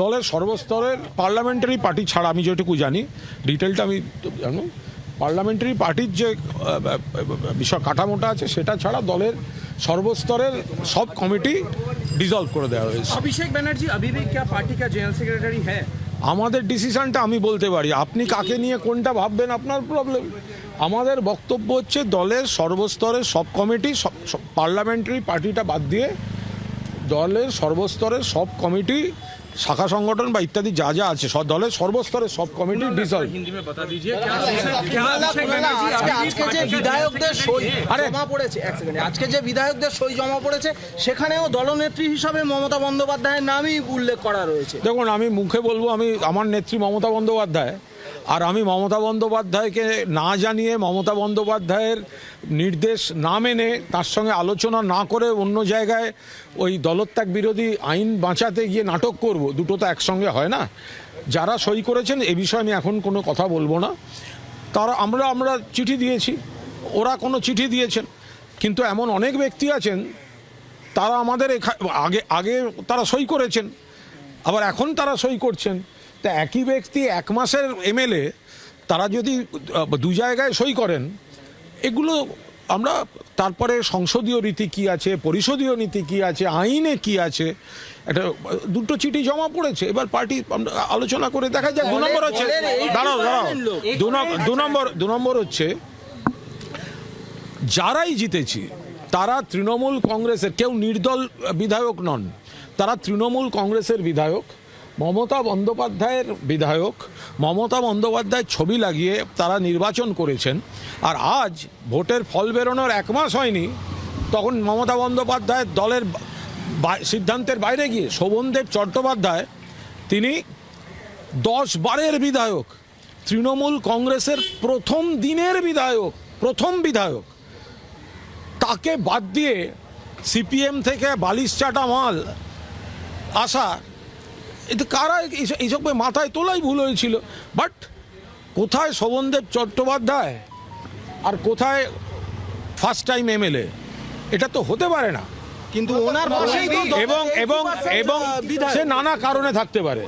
দলের সর্বস্তরের parliamentary party ছাড়া আমি যেটুকু জানি, ডিটেলটা আমি জানো, পার্লামেন্টারি পার্টির যে বিষয় কাঠামোটা আছে সেটা ছাড়া দলের সর্বস্তরের সব কমিটি ডিসলভ করে দেওয়া হয়েছে। अभिषेक बनर्जी अभी भी क्या पार्टी का जनरल सेक्रेटरी है? আমাদের ডিসিশনটা আমি বলতে পারি, আপনি কাকে নিয়ে কোনটা ভাববেন আপনার প্রবলেম। আমাদের বক্তব্য হচ্ছে দলের সর্বস্তরের সব কমিটি, পার্লামেন্টারি পার্টিটা বাদ দিয়ে দলের সর্বস্তরের সব কমিটি, শাখা সংগঠন বা ইত্যাদি যা যা আছে সব দলের সর্বস্তরের সব কমিটি ডিসলভ। हिंदी में बता दीजिए क्या अभिषेक बनर्जी আজকে যে বিধায়কদের সই জমা পড়েছে, এক সেকেন্ড, আজকে যে বিধায়কদের সই জমা পড়েছে সেখানেও দলনেত্রী হিসাবে মমতা বন্দ্যোপাধ্যায়ের নামই উল্লেখ করা রয়েছে। দেখুন, আমি মুখে বলবো আমি আমার নেত্রী মমতা বন্দ্যোপাধ্যায়, আর আমি মমতা বন্দ্যোপাধ্যায়কে না জানিয়ে, মমতা বন্দ্যোপাধ্যায়ের নির্দেশ না মেনে, তার সঙ্গে আলোচনা না করে অন্য জায়গায় ওই দলত্যাগ বিরোধী আইন বাঁচাতে গিয়ে নাটক করব, দুটো তো একসঙ্গে হয় না। যারা সই করেছেন এ বিষয়ে আমি এখন কোনো কথা বলবো না। তারা আমরা চিঠি দিয়েছি, ওরা কোনো চিঠি দিয়েছেন, কিন্তু এমন অনেক ব্যক্তি আছেন তারা আমাদের আগে তারা সই করেছেন, আবার এখন তারা সই করছেন। তা একই ব্যক্তি 1 মাসের এমএলএ, তারা যদি দু জায়গায় সই করেন, এগুলো আমরা তারপরে সংসদীয় রীতি কি আছে, পরিষদীয় নীতি কি আছে, আইনে কি আছে, একটা দুটো চিঠি জমা পড়েছে। এবার পার্টি আলোচনা করে দেখা যায়। 2 নম্বর হচ্ছে, দাঁড়াও 2 নম্বর হচ্ছে, যারাই জিতেছি তারা তৃণমূল কংগ্রেসের, কেউ নির্দল বিধায়ক নন, তারা তৃণমূল কংগ্রেসের বিধায়ক, মমতা বন্দ্যোপাধ্যায়ের বিধায়ক, মমতা বন্দ্যোপাধ্যায়ের ছবি লাগিয়ে তারা নির্বাচন করেছেন। আর আজ ভোটের ফল বেরোনোর 1 মাস হয়নি, তখন মমতা বন্দ্যোপাধ্যায়ের দলের সিদ্ধান্তের বাইরে গিয়ে শোভনদেব চট্টোপাধ্যায়, তিনি 10 বারের বিধায়ক, তৃণমূল কংগ্রেসের প্রথম দিনের বিধায়ক, তাকে বাদ দিয়ে সিপিএম থেকে বালিশ চাটা মাল আসা, এটা কারা এইসব মাথায় তোলাই ভুল হয়েছিল। বাট কোথায় শোভনদেব চট্টোপাধ্যায় আর কোথায় ফার্স্ট টাইম এমএলএ, এটা তো হতে পারে না। কিন্তু ওনার পাশেই তো এবং সে নানা কারণে থাকতে পারে।